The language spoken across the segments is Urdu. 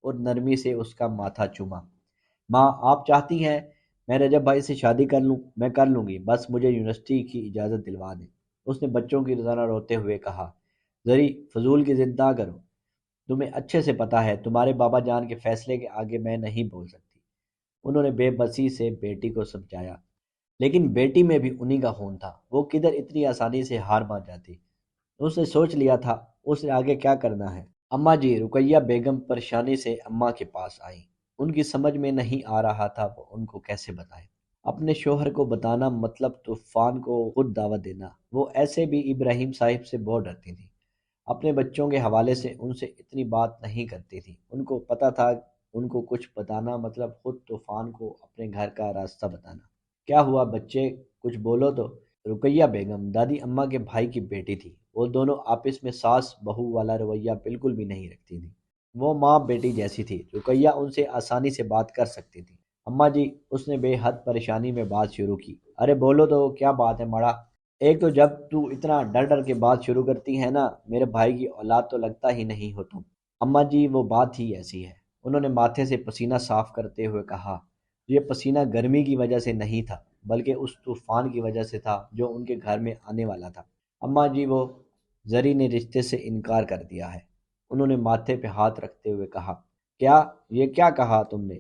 اور نرمی سے اس کا ماتھا چوما۔ ماں آپ چاہتی ہیں میں رجب بھائی سے شادی کر لوں؟ میں کر لوں گی، بس مجھے یونیورسٹی کی اجازت دلوا دیں۔ اس نے بچوں کی طرح روتے ہوئے کہا، زری فضول کی ضد نہ کرو، تمہیں اچھے سے پتا ہے تمہارے بابا جان کے فیصلے کے آگے میں نہیں بول سکتی۔ انہوں نے بے بسی سے بیٹی کو سمجھایا، لیکن بیٹی میں بھی انہی کا خون تھا، وہ کدھر اتنی آسانی سے ہار مان جاتی۔ اس نے سوچ لیا تھا اس نے آگے کیا کرنا ہے۔ اماں جی، رقیہ بیگم پریشانی سے اماں کے پاس آئیں۔ ان کی سمجھ میں نہیں آ رہا تھا وہ ان کو کیسے بتائیں۔ اپنے شوہر کو بتانا مطلب طوفان کو خود دعوت دینا۔ وہ ایسے بھی ابراہیم صاحب سے بہت ڈرتی تھی، اپنے بچوں کے حوالے سے ان سے اتنی بات نہیں کرتی تھی۔ ان کو پتہ تھا ان کو کچھ بتانا مطلب خود طوفان کو اپنے گھر کا راستہ بتانا۔ کیا ہوا بچے، کچھ بولو تو۔ رقیہ بیگم دادی اماں کے بھائی کی بیٹی تھی، وہ دونوں آپس میں ساس بہو والا رویہ بالکل بھی نہیں رکھتی تھی۔ وہ ماں بیٹی جیسی تھی، رقیہ ان سے آسانی سے بات کر سکتی تھی۔ اماں جی، اس نے بے حد پریشانی میں بات شروع کی، ارے بولو تو، کیا بات ہے مڑا؟ ایک تو جب تو اتنا ڈر ڈر کے بات شروع کرتی ہے نا، میرے بھائی کی اولاد تو لگتا ہی نہیں ہو تم۔ اماں جی وہ بات ہی ایسی ہے، انہوں نے ماتھے سے پسینہ صاف کرتے ہوئے کہا۔ یہ پسینہ گرمی کی وجہ سے نہیں تھا، بلکہ اس طوفان کی وجہ سے تھا جو ان کے گھر میں آنے والا تھا۔ اماں جی وہ زری نے رشتے سے انکار کر دیا ہے، انہوں نے ماتھے پہ ہاتھ رکھتے ہوئے کہا۔ کیا؟ یہ کیا کہا تم نے؟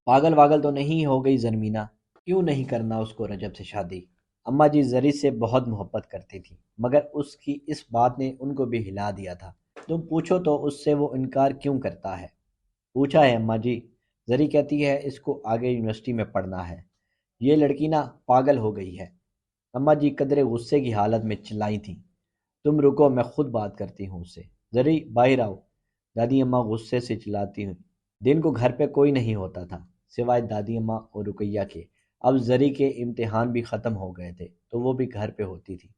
پاگل واگل تو نہیں ہو گئی زرمینہ؟ کیوں نہیں کرنا اس کو رجب سے شادی؟ اماں جی زری سے بہت محبت کرتی تھی، مگر اس کی اس بات نے ان کو بھی ہلا دیا تھا۔ تم پوچھو تو اس سے وہ انکار کیوں کرتا ہے؟ پوچھا ہے اماں جی، زری کہتی ہے اس کو آگے یونیورسٹی میں پڑھنا ہے۔ یہ لڑکی نا پاگل ہو گئی ہے، اماں جی قدرے غصے کی حالت میں چلائی تھیں۔ تم رکو، میں خود بات کرتی ہوں اس سے۔ زری باہر آؤ، دادی اماں غصے سے چلاتی ہوئی۔ دن کو گھر پہ کوئی نہیں ہوتا تھا سوائے دادی اماں اور رقیہ کے۔ اب زری کے امتحان بھی ختم ہو گئے تھے تو وہ بھی گھر پہ ہوتی تھی،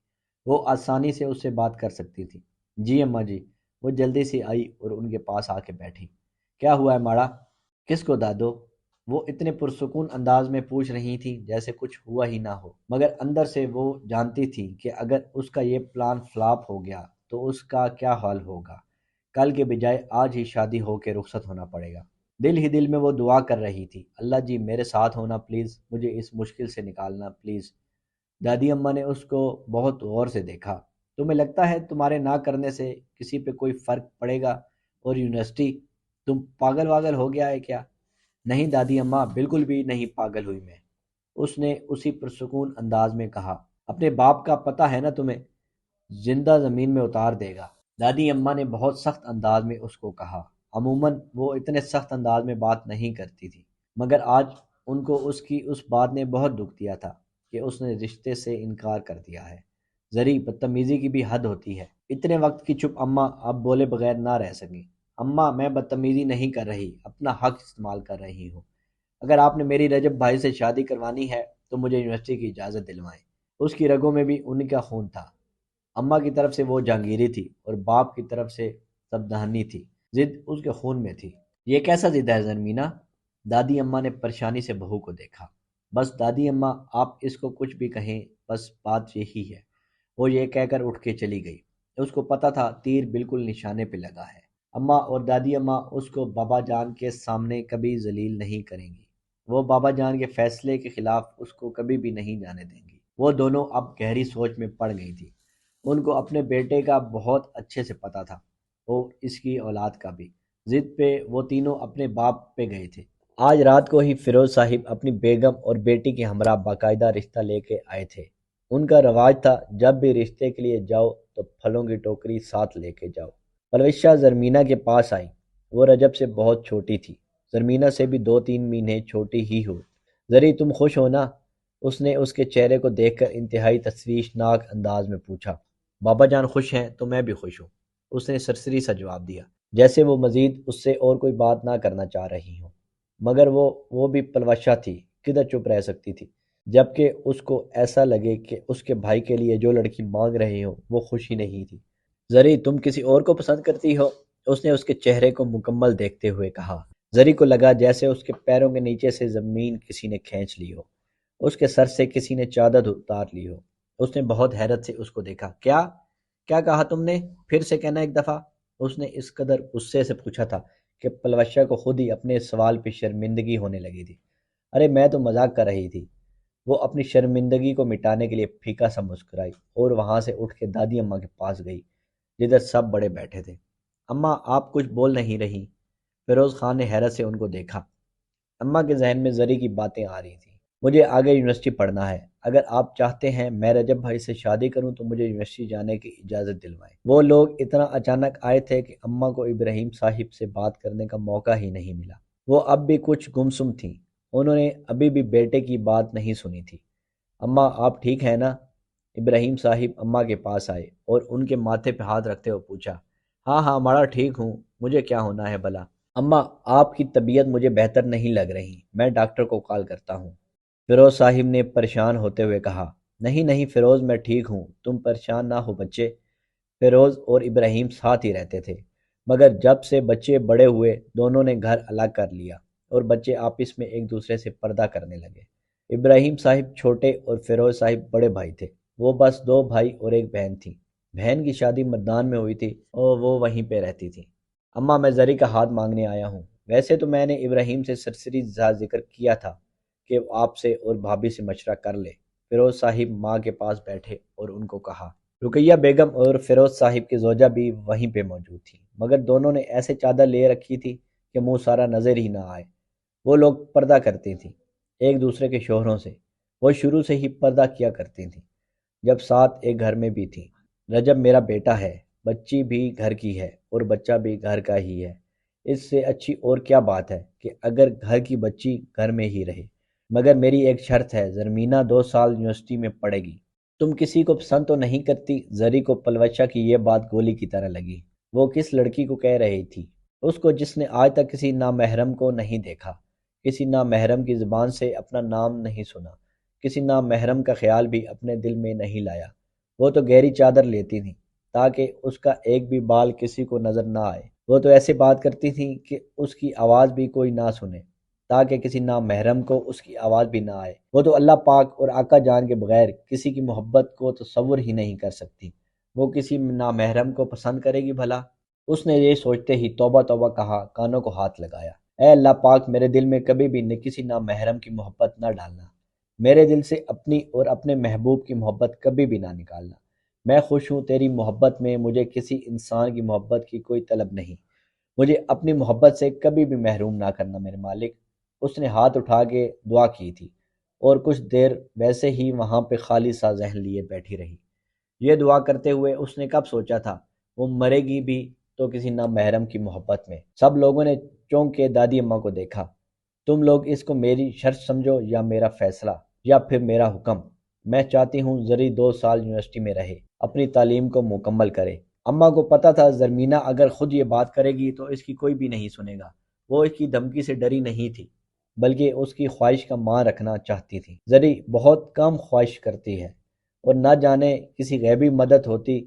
وہ آسانی سے اس سے بات کر سکتی تھی۔ جی اماں جی۔ وہ جلدی سے آئی اور ان کے پاس آ کے بیٹھی۔ کیا ہوا ہے ماڑا؟ کس کو دادو؟ وہ اتنے پرسکون انداز میں پوچھ رہی تھی جیسے کچھ ہوا ہی نہ ہو، مگر اندر سے وہ جانتی تھی کہ اگر اس کا یہ پلان فلاپ ہو گیا تو اس کا کیا حال ہوگا۔ کل کے بجائے آج ہی شادی ہو کے رخصت ہونا پڑے گا۔ دل ہی دل میں وہ دعا کر رہی تھی، اللہ جی میرے ساتھ ہونا پلیز، مجھے اس مشکل سے نکالنا پلیز۔ دادی اماں نے اس کو بہت غور سے دیکھا۔ تمہیں لگتا ہے تمہارے نہ کرنے سے کسی پہ کوئی فرق پڑے گا؟ اور یونیورسٹی، تم پاگل واگل ہو گیا ہے کیا؟ نہیں دادی اماں، بالکل بھی نہیں پاگل ہوئی میں، اس نے اسی پرسکون انداز میں کہا۔ اپنے باپ کا پتہ ہے نا تمہیں، زندہ زمین میں اتار دے گا۔ دادی اماں نے بہت سخت انداز میں اس کو کہا۔ عموماً وہ اتنے سخت انداز میں بات نہیں کرتی تھی، مگر آج ان کو اس کی اس بات نے بہت دکھ دیا تھا کہ اس نے رشتے سے انکار کر دیا ہے۔ زری بدتمیزی کی بھی حد ہوتی ہے۔ اتنے وقت کی چپ اماں اب بولے بغیر نہ رہ سکیں۔ اماں میں بدتمیزی نہیں کر رہی، اپنا حق استعمال کر رہی ہوں۔ اگر آپ نے میری رجب بھائی سے شادی کروانی ہے تو مجھے یونیورسٹی کی اجازت دلوائیں۔ اس کی رگوں میں بھی ان کا خون تھا، اماں کی طرف سے وہ جہانگیری تھی اور باپ کی طرف سے سبدہنی تھی، ضد اس کے خون میں تھی۔ یہ کیسا ضد ہے زرمینہ؟ دادی اماں نے پریشانی سے بہو کو دیکھا۔ بس دادی اماں آپ اس کو کچھ بھی کہیں، بس بات یہی ہے۔ وہ یہ کہہ کر اٹھ کے چلی گئی۔ اس کو پتہ تھا تیر بالکل نشانے پہ لگا ہے۔ اماں اور دادی اماں اس کو بابا جان کے سامنے کبھی ذلیل نہیں کریں گی، وہ بابا جان کے فیصلے کے خلاف اس کو کبھی بھی نہیں جانے دیں گی۔ وہ دونوں اب گہری سوچ میں پڑ گئی تھی۔ ان کو اپنے بیٹے کا بہت اچھے سے پتہ تھا اور اس کی اولاد کا بھی۔ ضد پہ وہ تینوں اپنے باپ پہ گئے تھے۔ آج رات کو ہی فیروز صاحب اپنی بیگم اور بیٹی کے ہمراہ باقاعدہ رشتہ لے کے آئے تھے۔ ان کا رواج تھا جب بھی رشتے کے لیے جاؤ تو پھلوں کی ٹوکری ساتھ لے کے جاؤ۔ پروشہ زرمینہ کے پاس آئی، وہ رجب سے بہت چھوٹی تھی، زرمینہ سے بھی 2-3 مہینے چھوٹی ہی ہو۔ زری تم خوش ہو نا؟ اس نے اس کے چہرے کو دیکھ کر انتہائی تشویشناک انداز میں پوچھا۔ بابا جان خوش ہیں تو میں بھی خوش ہوں، اس نے سرسری سا جواب دیا، جیسے وہ مزید اس سے اور کوئی بات نہ کرنا چاہ رہی ہوں۔ مگر وہ بھی پلوشہ تھی، کدھر چپ رہ سکتی تھی، جبکہ اس کو ایسا لگے کہ اس کے بھائی کے لیے جو لڑکی مانگ رہے ہو وہ خوشی نہیں تھی۔ زری تم کسی اور کو پسند کرتی ہو؟ اس نے اس کے چہرے کو مکمل دیکھتے ہوئے کہا۔ زری کو لگا جیسے اس کے پیروں کے نیچے سے زمین کسی نے کھینچ لی ہو، اس کے سر سے کسی نے چادر اتار لی ہو۔ اس نے بہت حیرت سے اس کو دیکھا۔ کیا کہا تم نے؟ پھر سے کہنا ایک دفعہ، اس نے اس قدر غصے سے پوچھا تھا کہ پلوشہ کو خود ہی اپنے اس سوال پہ شرمندگی ہونے لگی تھی۔ ارے میں تو مذاق کر رہی تھی۔ وہ اپنی شرمندگی کو مٹانے کے لیے پھیکا سا مسکرائی اور وہاں سے اٹھ کے دادی اماں کے پاس گئی جدھر سب بڑے بیٹھے تھے۔ اماں آپ کچھ بول نہیں رہی؟ فیروز خان نے حیرت سے ان کو دیکھا۔ اماں کے ذہن میں زری کی باتیں آ رہی تھیں۔ مجھے آگے یونیورسٹی پڑھنا ہے، اگر آپ چاہتے ہیں میں رجب بھائی سے شادی کروں تو مجھے یونیورسٹی جانے کی اجازت دلوائیں۔ وہ لوگ اتنا اچانک آئے تھے کہ اماں کو ابراہیم صاحب سے بات کرنے کا موقع ہی نہیں ملا۔ وہ اب بھی کچھ گمسم تھیں، انہوں نے ابھی بھی بیٹے کی بات نہیں سنی تھی۔ اماں آپ ٹھیک ہیں نا؟ ابراہیم صاحب اماں کے پاس آئے اور ان کے ماتھے پہ ہاتھ رکھتے ہوئے پوچھا۔ ہاں ہاں ماڑا ٹھیک ہوں، مجھے کیا ہونا ہے بھلا؟ اماں آپ کی طبیعت مجھے بہتر نہیں لگ رہی، میں ڈاکٹر کو کال کرتا ہوں، فیروز صاحب نے پریشان ہوتے ہوئے کہا۔ نہیں نہیں فیروز میں ٹھیک ہوں، تم پریشان نہ ہو بچے۔ فیروز اور ابراہیم ساتھ ہی رہتے تھے، مگر جب سے بچے بڑے ہوئے دونوں نے گھر الگ کر لیا اور بچے آپس میں ایک دوسرے سے پردہ کرنے لگے۔ ابراہیم صاحب چھوٹے اور فیروز صاحب بڑے بھائی تھے۔ وہ بس دو بھائی اور ایک بہن تھی۔ بہن کی شادی مردان میں ہوئی تھی اور وہ وہیں پہ رہتی تھی۔ اماں میں زری کا ہاتھ مانگنے آیا ہوں۔ ویسے تو میں نے ابراہیم سے سرسری سا ذکر کیا تھا کہ وہ آپ سے اور بھابھی سے مشورہ کر لے۔ فیروز صاحب ماں کے پاس بیٹھے اور ان کو کہا۔ رقیہ بیگم اور فیروز صاحب کی زوجہ بھی وہیں پہ موجود تھی، مگر دونوں نے ایسے چادر لے رکھی تھی کہ منہ سارا نظر ہی نہ آئے۔ وہ لوگ پردہ کرتی تھیں ایک دوسرے کے شوہروں سے، وہ شروع سے ہی پردہ کیا کرتی تھیں جب ساتھ ایک گھر میں بھی تھیں۔ رجب میرا بیٹا ہے، بچی بھی گھر کی ہے اور بچہ بھی گھر کا ہی ہے۔ اس سے اچھی اور کیا بات ہے کہ اگر گھر کی بچی گھر میں ہی رہے، مگر میری ایک شرط ہے، زرمینہ 2 سال یونیورسٹی میں پڑھے گی۔ تم کسی کو پسند تو نہیں کرتی؟ زری کو پلوشہ کی یہ بات گولی کی طرح لگی۔ وہ کس لڑکی کو کہہ رہی تھی؟ اس کو جس نے آج تک کسی نامحرم کو نہیں دیکھا، کسی نامحرم کی زبان سے اپنا نام نہیں سنا، کسی نامحرم کا خیال بھی اپنے دل میں نہیں لایا۔ وہ تو گہری چادر لیتی تھیں تاکہ اس کا ایک بھی بال کسی کو نظر نہ آئے۔ وہ تو ایسے بات کرتی تھیں کہ اس کی آواز بھی کوئی نہ سنے، تاکہ کسی نامحرم کو اس کی آواز بھی نہ آئے۔ وہ تو اللہ پاک اور آقا جان کے بغیر کسی کی محبت کو تصور ہی نہیں کر سکتی۔ وہ کسی نامحرم کو پسند کرے گی بھلا؟ اس نے یہ سوچتے ہی توبہ توبہ کہا، کانوں کو ہاتھ لگایا۔ اے اللہ پاک میرے دل میں کبھی بھی کسی نامحرم کی محبت نہ ڈالنا، میرے دل سے اپنی اور اپنے محبوب کی محبت کبھی بھی نہ نکالنا۔ میں خوش ہوں تیری محبت میں، مجھے کسی انسان کی محبت کی کوئی طلب نہیں، مجھے اپنی محبت سے کبھی بھی محروم نہ کرنا میرے مالک۔ اس نے ہاتھ اٹھا کے دعا کی تھی اور کچھ دیر ویسے ہی وہاں پہ خالی سا ذہن لیے بیٹھی رہی۔ یہ دعا کرتے ہوئے اس نے کب سوچا تھا وہ مرے گی بھی تو کسی نامحرم کی محبت میں۔ سب لوگوں نے چونک کے دادی اماں کو دیکھا۔ تم لوگ اس کو میری شرط سمجھو یا میرا فیصلہ یا پھر میرا حکم؟ میں چاہتی ہوں زری 2 سال یونیورسٹی میں رہے، اپنی تعلیم کو مکمل کرے۔ اماں کو پتہ تھا زرمینہ اگر خود یہ بات کرے گی تو اس کی کوئی بھی نہیں سنے گا۔ وہ اس کی دھمکی سے ڈری نہیں تھی، بلکہ اس کی خواہش کا مان رکھنا چاہتی تھی۔ زری بہت کم خواہش کرتی ہے اور نہ جانے کسی غیبی مدد ہوتی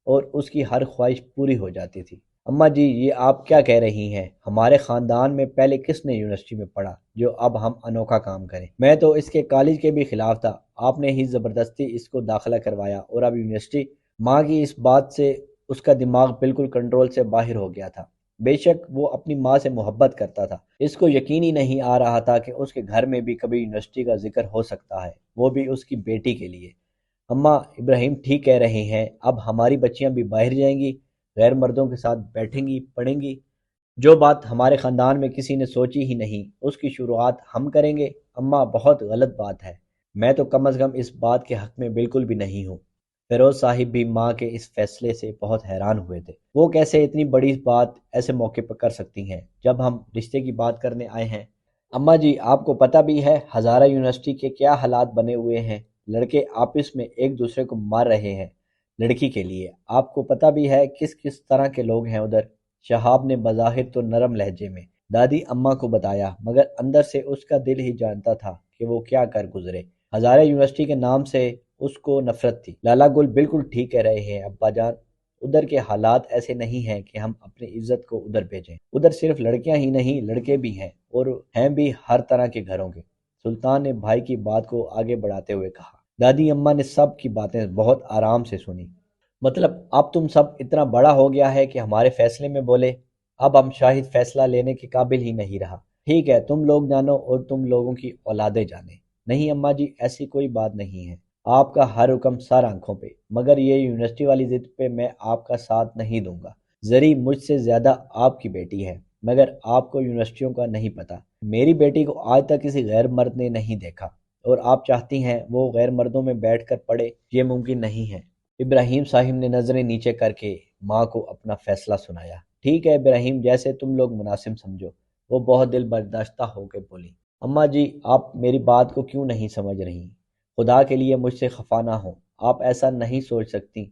اور اس کی ہر خواہش پوری ہو جاتی تھی۔ اماں جی یہ آپ کیا کہہ رہی ہیں؟ ہمارے خاندان میں پہلے کس نے یونیورسٹی میں پڑھا جو اب ہم انوکھا کام کریں؟ میں تو اس کے کالج کے بھی خلاف تھا، آپ نے ہی زبردستی اس کو داخلہ کروایا اور اب یونیورسٹی؟ ماں کی اس بات سے اس کا دماغ بالکل کنٹرول سے باہر ہو گیا تھا۔ بے شک وہ اپنی ماں سے محبت کرتا تھا، اس کو یقین ہی نہیں آ رہا تھا کہ اس کے گھر میں بھی کبھی یونیورسٹی کا ذکر ہو سکتا ہے، وہ بھی اس کی بیٹی کے لیے۔ اماں ابراہیم ٹھیک کہہ رہے ہیں، اب ہماری بچیاں بھی باہر جائیں گی، غیر مردوں کے ساتھ بیٹھیں گی، پڑھیں گی۔ جو بات ہمارے خاندان میں کسی نے سوچی ہی نہیں اس کی شروعات ہم کریں گے؟ اماں بہت غلط بات ہے، میں تو کم از کم اس بات کے حق میں بالکل بھی نہیں ہوں۔ فیروز صاحب بھی ماں کے اس فیصلے سے بہت حیران ہوئے تھے۔ وہ کیسے اتنی بڑی بات ایسے موقع پر کر سکتی ہیں جب ہم رشتے کی بات کرنے آئے ہیں؟ اماں جی آپ کو پتہ بھی ہے ہزارہ یونیورسٹی کے کیا حالات بنے ہوئے ہیں، لڑکے آپس میں ایک دوسرے کو مار رہے ہیں لڑکی کے لیے۔ آپ کو پتہ بھی ہے کس کس طرح کے لوگ ہیں ادھر؟ شہاب نے بظاہر تو نرم لہجے میں دادی اماں کو بتایا، مگر اندر سے اس کا دل ہی جانتا تھا کہ وہ کیا کر گزرے۔ ہزارہ یونیورسٹی کے نام سے اس کو نفرت تھی۔ لالا گل بالکل ٹھیک کہہ رہے ہیں ابا جان، ادھر کے حالات ایسے نہیں ہیں کہ ہم اپنی عزت کو ادھر بھیجیں۔ ادھر صرف لڑکیاں ہی نہیں لڑکے بھی ہیں، اور ہیں بھی ہر طرح کے گھروں کے۔ سلطان نے بھائی کی بات کو آگے بڑھاتے ہوئے کہا۔ دادی اماں نے سب کی باتیں بہت آرام سے سنی۔ مطلب اب تم سب اتنا بڑا ہو گیا ہے کہ ہمارے فیصلے میں بولے؟ اب ہم شاہد فیصلہ لینے کے قابل ہی نہیں رہا۔ ٹھیک ہے، تم لوگ جانو اور تم لوگوں کی اولادیں جانے۔ نہیں اماں جی، ایسی کوئی بات نہیں ہے۔ آپ کا ہر حکم سر آنکھوں پہ، مگر یہ یونیورسٹی والی ضد پہ میں آپ کا ساتھ نہیں دوں گا۔ زری مجھ سے زیادہ آپ کی بیٹی ہے، مگر آپ کو یونیورسٹیوں کا نہیں پتہ۔ میری بیٹی کو آج تک کسی غیر مرد نے نہیں دیکھا، اور آپ چاہتی ہیں وہ غیر مردوں میں بیٹھ کر پڑھے؟ یہ ممکن نہیں ہے۔ ابراہیم صاحب نے نظریں نیچے کر کے ماں کو اپنا فیصلہ سنایا۔ ٹھیک ہے ابراہیم، جیسے تم لوگ مناسب سمجھو، وہ بہت دل برداشتہ ہو کے بولی۔ اماں جی، آپ میری بات کو کیوں نہیں سمجھ رہی؟ خدا کے لیے مجھ سے خفا نہ ہو، آپ ایسا نہیں سوچ سکتی۔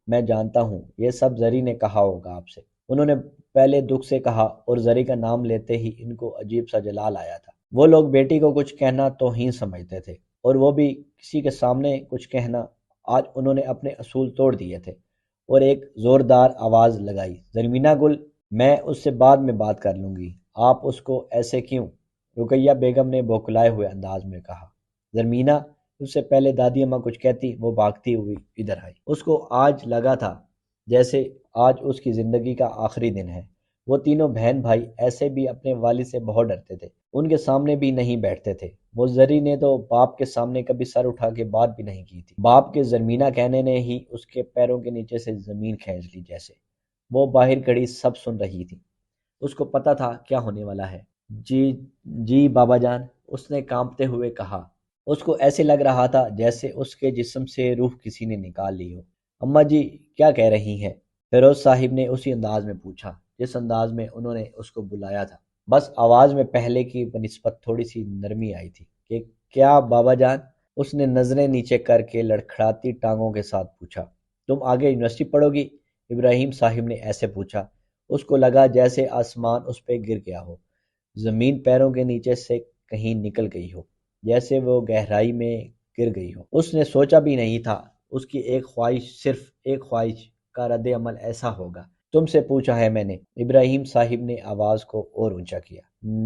میں جانتا ہوں یہ سب زری نے کہا ہوگا آپ سے۔ انہوں نے پہلے دکھ سے کہا، اور زری کا نام لیتے ہی ان کو عجیب سا جلال آیا تھا۔ وہ لوگ بیٹی کو کچھ کہنا توہین سمجھتے تھے، اور وہ بھی کسی کے سامنے کچھ کہنا۔ آج انہوں نے اپنے اصول توڑ دیے تھے، اور ایک زوردار آواز لگائی، زرمینہ گل، میں اس سے بعد میں بات کر لوں گی، آپ اس کو ایسے کیوں؟ رقیہ بیگم نے بوکھلائے ہوئے انداز میں کہا۔ زرمینہ، اس سے پہلے دادی اماں کچھ کہتی وہ بھاگتی ہوئی ادھر آئی۔ اس کو آج لگا تھا جیسے آج اس کی زندگی کا آخری دن ہے۔ وہ تینوں بہن بھائی ایسے بھی اپنے والد سے بہت ڈرتے تھے، ان کے سامنے بھی نہیں بیٹھتے تھے۔ وہ زری نے تو باپ کے سامنے کبھی سر اٹھا کے بات بھی نہیں کی تھی۔ باپ کے زرمینہ کہنے نے ہی اس کے پیروں کے نیچے سے زمین کھینچ لی جیسے۔ وہ باہر کھڑی سب سن رہی تھی، اس کو پتہ تھا کیا ہونے والا ہے۔ جی، جی بابا جان، اس نے کانپتے ہوئے کہا۔ اس کو ایسے لگ رہا تھا جیسے اس کے جسم سے روح کسی نے نکال لی ہو۔ اماں جی کیا کہہ رہی ہیں؟ فیروز صاحب نے اسی انداز میں پوچھا جس انداز میں انہوں نے اس کو بلایا تھا، بس آواز میں پہلے کی بنسبت تھوڑی سی نرمی آئی تھی۔ کہ کیا بابا جان؟ اس نے نظریں نیچے کر کے لڑکھڑاتی ٹانگوں کے ساتھ پوچھا۔ تم آگے یونیورسٹی پڑھو گی؟ ابراہیم صاحب نے ایسے پوچھا، اس کو لگا جیسے آسمان اس پہ گر گیا ہو، زمین پیروں کے نیچے سے کہیں نکل گئی ہو، جیسے وہ گہرائی میں گر گئی ہو۔ اس نے سوچا بھی نہیں تھا اس کی ایک خواہش، صرف ایک خواہش کا رد عمل ایسا ہوگا۔ تم سے پوچھا ہے میں نے، ابراہیم صاحب نے آواز کو اور اونچا کیا۔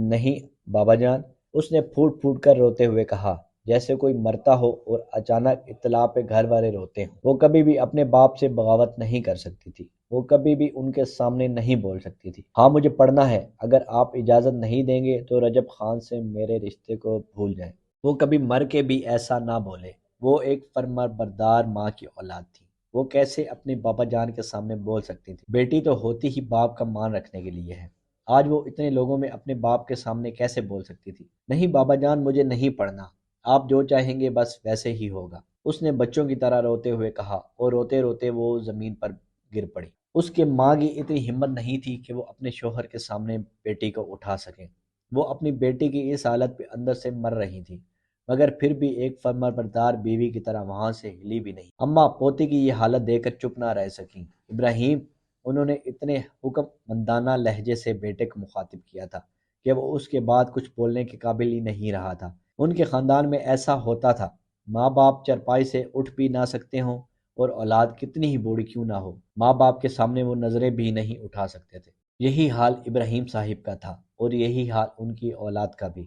نہیں بابا جان، اس نے پھوٹ پھوٹ کر روتے ہوئے کہا، جیسے کوئی مرتا ہو اور اچانک اطلاع پہ گھر والے روتے ہوں۔ وہ کبھی بھی اپنے باپ سے بغاوت نہیں کر سکتی تھی، وہ کبھی بھی ان کے سامنے نہیں بول سکتی تھی۔ ہاں مجھے پڑھنا ہے، اگر آپ اجازت نہیں دیں گے تو رجب خان سے میرے رشتے کو بھول جائیں۔ وہ کبھی مر کے بھی ایسا نہ بولے۔ وہ ایک فرما بردار ماں کی اولاد تھی، وہ کیسے اپنے بابا جان کے سامنے بول سکتی تھی؟ بیٹی تو ہوتی ہی باپ کا مان رکھنے کے لیے ہے، آج وہ اتنے لوگوں میں اپنے باپ کے سامنے کیسے بول سکتی تھی؟ نہیں بابا جان، مجھے نہیں پڑھنا، آپ جو چاہیں گے بس ویسے ہی ہوگا، اس نے بچوں کی طرح روتے ہوئے کہا، اور روتے روتے وہ زمین پر گر پڑی۔ اس کے ماں کی اتنی ہمت نہیں تھی کہ وہ اپنے شوہر کے سامنے بیٹی کو اٹھا سکے۔ وہ اپنی بیٹی کی اس حالت پہ اندر سے مر رہی تھی، مگر پھر بھی ایک فرمانبردار بیوی کی طرح وہاں سے ہلی بھی نہیں۔ اماں پوتی کی یہ حالت دیکھ کر چپ نہ رہ سکیں۔ ابراہیم، انہوں نے اتنے حکم مندانہ لہجے سے بیٹے کو مخاطب کیا تھا کہ وہ اس کے بعد کچھ بولنے کے قابل ہی نہیں رہا تھا۔ ان کے خاندان میں ایسا ہوتا تھا، ماں باپ چرپائی سے اٹھ بھی نہ سکتے ہوں، اور اولاد کتنی ہی بوڑھی کیوں نہ ہو، ماں باپ کے سامنے وہ نظریں بھی نہیں اٹھا سکتے تھے۔ یہی حال ابراہیم صاحب کا تھا، اور یہی حال ان کی اولاد کا بھی۔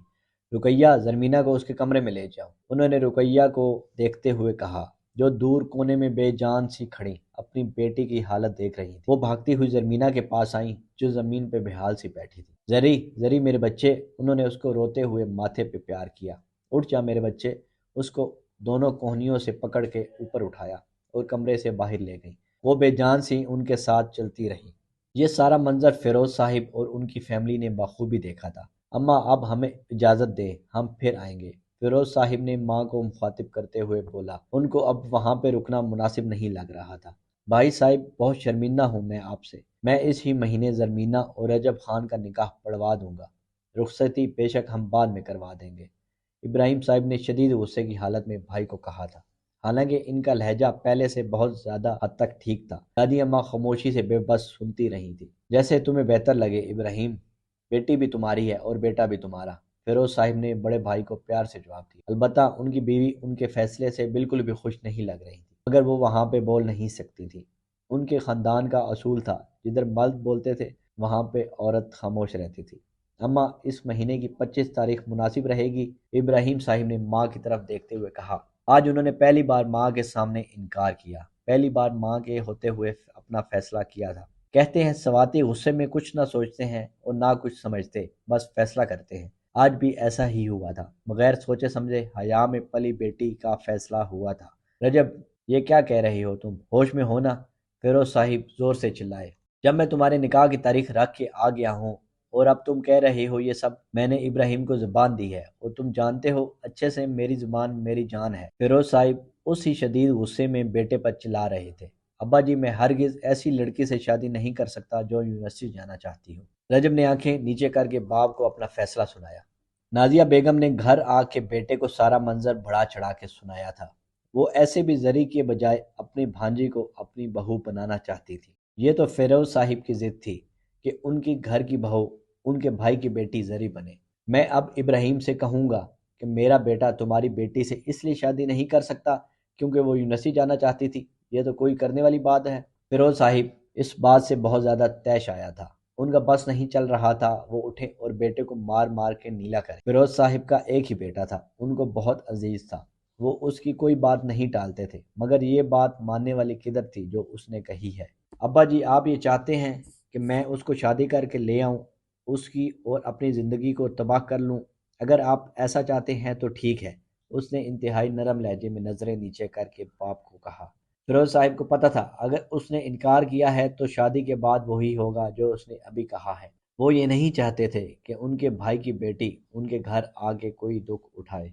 رقیہ، زرمینہ کو اس کے کمرے میں لے جاؤ، انہوں نے رقیہ کو دیکھتے ہوئے کہا، جو دور کونے میں بے جان سی کھڑی اپنی بیٹی کی حالت دیکھ رہی تھی۔ وہ بھاگتی ہوئی زرمینہ کے پاس آئیں جو زمین پہ بحال سی بیٹھی تھی۔ زری، زری میرے بچے، انہوں نے اس کو روتے ہوئے ماتھے پہ پیار کیا۔ اٹھ جا میرے بچے، اس کو دونوں کوہنیوں سے پکڑ کے اوپر اٹھایا اور کمرے سے باہر لے گئی۔ وہ بے جان سی ان کے ساتھ چلتی رہی۔ یہ سارا منظر فیروز صاحب اور ان کی فیملی نے بخوبی دیکھا تھا۔ اماں اب ہمیں اجازت دے، ہم پھر آئیں گے، فیروز صاحب نے ماں کو مخاطب کرتے ہوئے بولا۔ ان کو اب وہاں پہ رکنا مناسب نہیں لگ رہا تھا۔ بھائی صاحب، بہت شرمندہ ہوں میں آپ سے، میں اس ہی مہینے زرمینہ اور رجب خان کا نکاح پڑھوا دوں گا، رخصتی بے شک ہم بعد میں کروا دیں گے، ابراہیم صاحب نے شدید غصے کی حالت میں بھائی کو کہا تھا، حالانکہ ان کا لہجہ پہلے سے بہت زیادہ حد تک ٹھیک تھا۔ دادی اماں خاموشی سے بے بس سنتی رہی تھی۔ جیسے تمہیں بہتر لگے ابراہیم، بیٹی بھی تمہاری ہے اور بیٹا بھی تمہارا، فیروز صاحب نے بڑے بھائی کو پیار سے جواب دیا۔ البتہ ان کی بیوی ان کے فیصلے سے بالکل بھی خوش نہیں لگ رہی تھی، مگر وہ وہاں پہ بول نہیں سکتی تھی۔ ان کے خاندان کا اصول تھا، جدھر مرد بولتے تھے وہاں پہ عورت خاموش رہتی تھی۔ اماں، اس مہینے کی 25 تاریخ مناسب رہے گی؟ ابراہیم صاحب نے ماں کی طرف دیکھتے ہوئے کہا۔ آج انہوں نے پہلی بار ماں کے سامنے انکار کیا، پہلی بار ماں کے ہوتے ہوئے اپنا فیصلہ کیا تھا۔ کہتے ہیں سواتی غصے میں کچھ نہ سوچتے ہیں اور نہ کچھ سمجھتے، بس فیصلہ کرتے ہیں۔ آج بھی ایسا ہی ہوا تھا، بغیر سوچے سمجھے حیا میں پلی بیٹی کا فیصلہ ہوا تھا۔ رجب، یہ کیا کہہ رہی ہو تم؟ ہوش میں ہو نا؟ فیروز صاحب زور سے چلائے۔ جب میں تمہارے نکاح کی تاریخ رکھ کے آ گیا ہوں اور اب تم کہہ رہے ہو یہ سب؟ میں نے ابراہیم کو زبان دی ہے اور تم جانتے ہو اچھے سے میری زبان میری جان ہے۔ فیروز صاحب اسی شدید غصے میں بیٹے پر چلا رہے تھے۔ ابا جی، میں ہرگز ایسی لڑکی سے شادی نہیں کر سکتا جو یونیورسٹی جانا چاہتی ہو۔ رجب نے آنکھیں نیچے کر کے باپ کو اپنا فیصلہ سنایا۔ نازیہ بیگم نے گھر آ کے بیٹے کو سارا منظر بڑھا چڑھا کے سنایا تھا۔ وہ ایسے بھی زری کے بجائے اپنی بھانجی کو اپنی بہو بنانا چاہتی تھی۔ یہ تو فیروز صاحب کی ضد تھی کہ ان کی گھر کی بہو ان کے بھائی کی بیٹی زری بنے۔ میں اب ابراہیم سے کہوں گا کہ میرا بیٹا تمہاری بیٹی سے اس لیے شادی نہیں کر سکتا کیونکہ وہ یونیورسٹی جانا چاہتی تھی۔ یہ تو کوئی کرنے والی بات ہے۔ فیروز صاحب اس بات سے بہت زیادہ طیش آیا تھا، ان کا بس نہیں چل رہا تھا۔ وہ اٹھے اور بیٹے کو مار مار کے نیلا کرے۔ فیروز صاحب کا ایک ہی بیٹا تھا، ان کو بہت عزیز تھا، وہ اس کی کوئی بات نہیں ٹالتے تھے، مگر یہ بات ماننے والی کدھر تھی جو اس نے کہی ہے؟ ابا جی، آپ یہ چاہتے ہیں کہ میں اس کو شادی کر کے لے آؤں، اس کی اور اپنی زندگی کو تباہ کر لوں؟ اگر آپ ایسا چاہتے ہیں تو ٹھیک ہے، اس نے انتہائی نرم لہجے میں نظریں نیچے کر کے باپ کو کہا۔ فیروز صاحب کو پتہ تھا اگر اس نے انکار کیا ہے تو شادی کے بعد وہی ہوگا جو اس نے ابھی کہا ہے۔ وہ یہ نہیں چاہتے تھے کہ ان کے بھائی کی بیٹی ان کے گھر آ کے کوئی دکھ اٹھائے۔